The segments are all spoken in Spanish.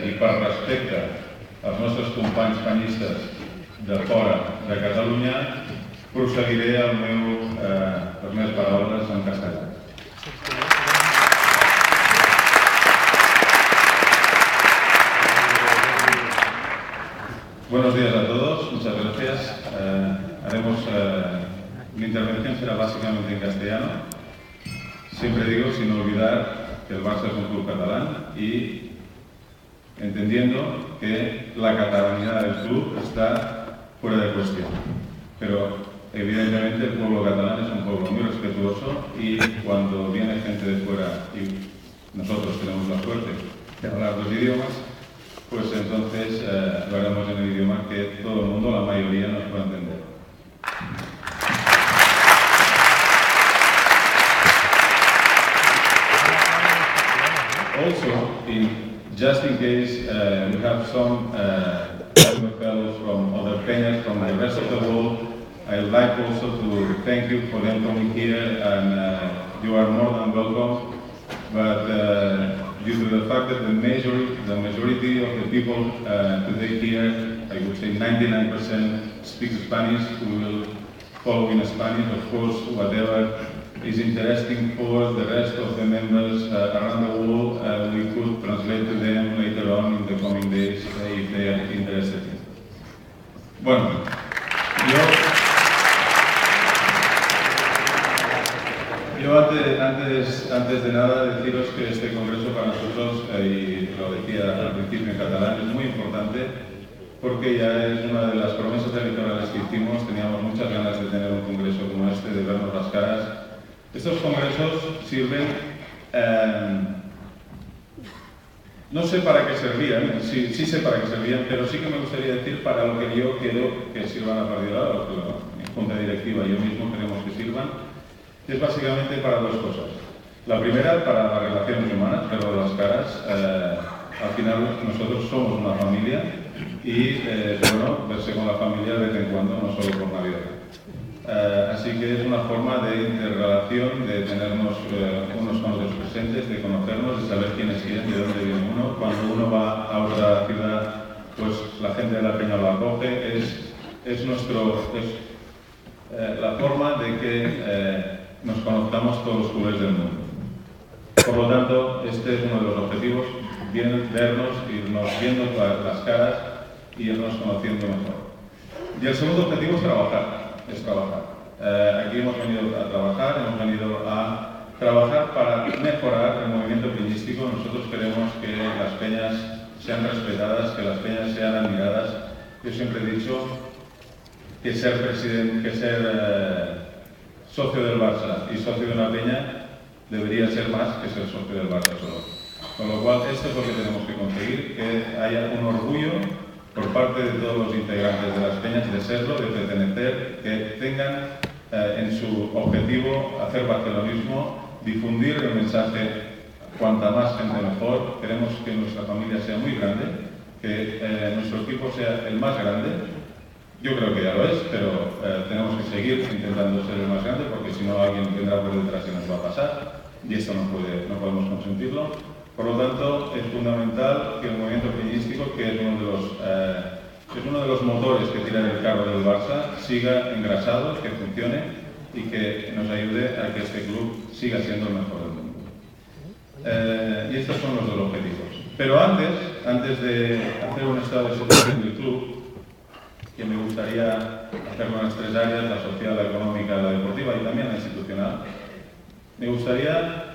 i per respecte als nostres companys penyistes de fora de Catalunya, proseguiré les meves paraules en castellà. Buenos días a todos, muchas gracias. Mi intervención será básicamente en castellano. Siempre digo, sin olvidar que el Barça es un club catalán y entendiendo que la catalanidad del club está fuera de cuestión. Pero evidentemente el pueblo catalán es un pueblo muy respetuoso y cuando viene gente de fuera y nosotros tenemos la suerte de hablar dos idiomas, pues entonces lo haremos en el idioma que todo el mundo, la mayoría, nos puede entender. Also, just in case we have some fellows from other peñas from the rest of the world, I would like also to thank you for them coming here, and you are more than welcome. But due to the fact that the majority of the people today here, I would say 99% speak Spanish, we will follow in Spanish, of course, whatever is interesting for the rest of the members around the world, we could translate to them later on in the coming days if they are interested. Bueno, yo antes de nada deciros que este congreso para nosotros, y lo decía al principio en catalán, es muy importante porque ya es una de las promesas electorales que hicimos. Teníamos muchas ganas de tener un congreso como este, de vernos las caras. Estos congresos sirven, no sé para qué servían, sí sé para qué servían, pero sí que me gustaría decir para lo que yo quiero que sirvan a partir de ahora, lo que mi junta directiva y yo mismo queremos que sirvan, es básicamente para dos cosas. La primera, para las relaciones humanas, pero las caras, al final nosotros somos una familia y bueno, verse con la familia de vez en cuando, no solo por Navidad. Así que es una forma de interrelación, de tenernos unos con otros presentes, de conocernos, de saber quién es quién, de dónde viene uno. Cuando uno va a otra ciudad, pues la gente de la peña lo acoge. Es la forma de que nos conozcamos todos los clubes del mundo. Por lo tanto, este es uno de los objetivos, vernos, irnos viendo las caras y irnos conociendo mejor. Y el segundo objetivo es trabajar. Aquí hemos venido a trabajar para mejorar el movimiento peñístico. Nosotros queremos que las peñas sean respetadas, que las peñas sean admiradas. Yo siempre he dicho que ser socio del Barça y socio de una peña debería ser más que ser socio del Barça solo. Con lo cual, esto es lo que tenemos que conseguir, que haya un orgullo por parte de todos los integrantes de las peñas de serlo, de pertenecer, que tengan en su objetivo hacer barcelonismo, difundir el mensaje, cuanta más gente mejor. Queremos que nuestra familia sea muy grande, que nuestro equipo sea el más grande. Yo creo que ya lo es, pero tenemos que seguir intentando ser el más grande, porque si no alguien vendrá por detrás y nos va a pasar, y esto no podemos consentirlo. Por lo tanto, es fundamental que el movimiento peñístico, que es uno de los motores que tiran el carro del Barça, siga engrasado, que funcione y que nos ayude a que este club siga siendo el mejor del mundo. Y estos son los dos objetivos. Pero antes de hacer un estado de situación del club, que me gustaría hacer con las tres áreas, la social, la económica, la deportiva y también la institucional, me gustaría...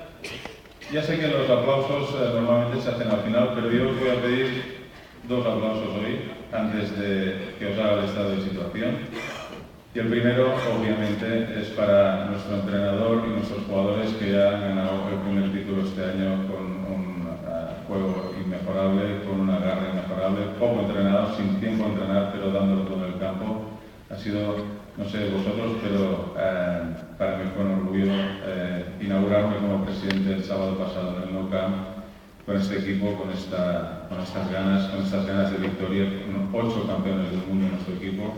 Ya sé que los aplausos normalmente se hacen al final, pero yo os voy a pedir dos aplausos hoy, antes de que os haga el estado de situación. Y el primero, obviamente, es para nuestro entrenador y nuestros jugadores que ya han ganado el primer título este año con un juego inmejorable, con un agarre inmejorable, poco entrenado, sin tiempo a entrenar, pero dándolo todo en el campo. Ha sido, no sé vosotros, pero para mí fue un orgullo inaugurarme como presidente el sábado pasado en el Nou Camp con este equipo, con estas ganas de victoria, con 8 campeones del mundo en nuestro equipo,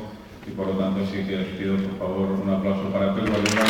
y por lo tanto sí que les pido por favor un aplauso para Pep Guardiola.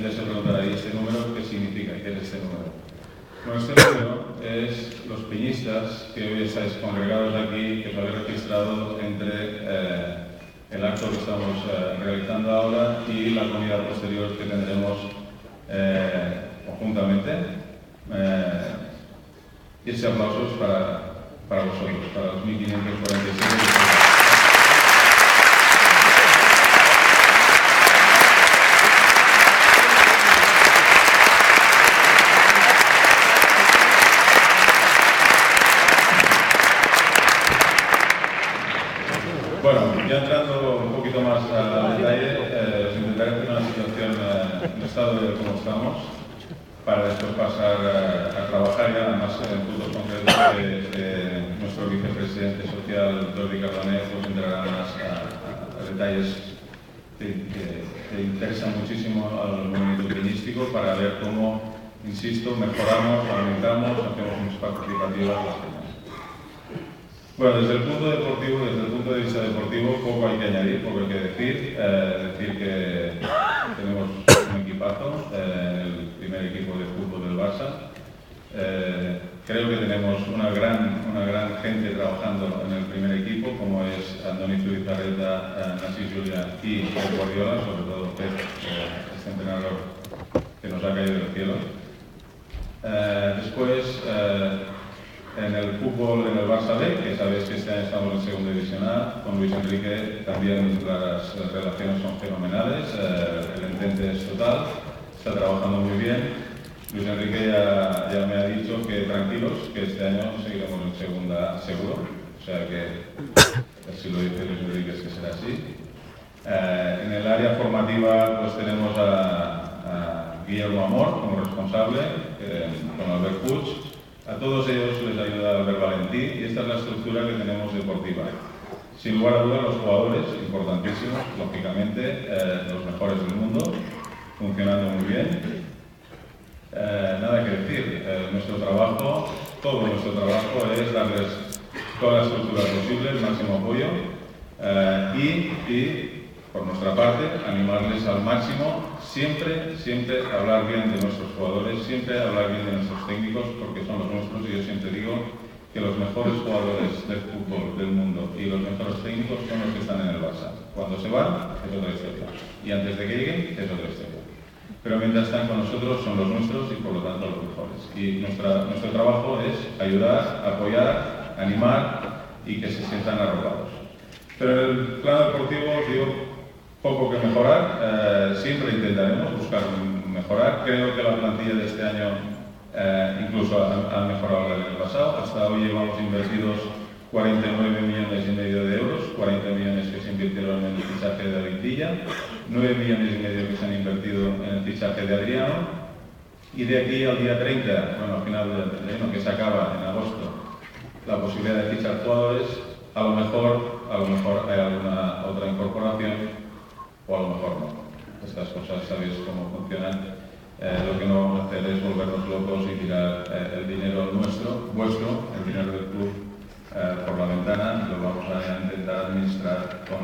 Posiblemente se preguntará, ¿y este número qué significa? ¿Qué es este número? Bueno, este número es los peñistas que hoy estáis congregados aquí, que os habéis registrado entre el acto que estamos realizando ahora y la comida posterior que tendremos conjuntamente. Y ese aplauso es para vosotros, para los 1547. Bueno, ya entrando un poquito más al detalle, os intentaré hacer una situación, un estado de cómo estamos, para después pasar a trabajar ya más en puntos concretos que nuestro vicepresidente social, Jordi Cardoner, pues entrará más a detalles que interesan muchísimo al movimiento peñístico para ver cómo, insisto, mejoramos, aumentamos, hacemos más participativas las peñas. Bueno, desde el punto deportivo, desde el punto de vista deportivo, poco hay que añadir, poco hay que decir. Decir que tenemos un equipazo, el primer equipo de fútbol del Barça. Creo que tenemos una gran gente trabajando en el primer equipo, como es Andoni Zubizarreta, Narcís Julià y Pep Guardiola, sobre todo Pep, este entrenador que nos ha caído del cielo. Después, en el fútbol, en el Barça B, que sabéis que este año estamos en segunda división A, con Luis Enrique también las relaciones son fenomenales, el entente es total, está trabajando muy bien. Luis Enrique ya me ha dicho que tranquilos, que este año seguiremos en segunda A seguro, o sea que así lo dice Luis Enrique, es que será así. En el área formativa pues tenemos a Guillermo Amor como responsable, con Albert Puig. A todos ellos les ayuda Albert Valentí y esta es la estructura que tenemos deportiva. Sin lugar a dudas, los jugadores, importantísimos, lógicamente, los mejores del mundo, funcionando muy bien. Nada que decir, nuestro trabajo, todo nuestro trabajo es darles toda la estructura posible, el máximo apoyo y, por nuestra parte, animarles al máximo, siempre hablar bien de nuestros jugadores, siempre hablar bien de nuestros técnicos, porque son los nuestros y yo siempre digo que los mejores jugadores del fútbol del mundo y los mejores técnicos son los que están en el Barça. Cuando se van, es otra historia. Y antes de que lleguen, es otra historia. Pero mientras están con nosotros, son los nuestros y por lo tanto los mejores. Y nuestro trabajo es ayudar, apoyar, animar y que se sientan arropados. Pero en el plano deportivo, os digo, poco que mejorar, siempre intentaremos buscar mejorar. Creo que la plantilla de este año incluso ha mejorado la del año pasado. Hasta hoy llevamos invertidos 49,5 millones de euros, 40 millones que se invirtieron en el fichaje de Vintilla, 9,5 millones que se han invertido en el fichaje de Adriano, y de aquí al día 30, bueno, al final del 31, que se acaba en agosto, la posibilidad de fichar jugadores, a lo mejor hay alguna otra incorporación, o a lo mejor no. Estas cosas sabéis cómo funcionan. Lo que no vamos a hacer es volvernos locos y tirar el dinero vuestro, el dinero del club, por la ventana. Lo vamos a intentar administrar con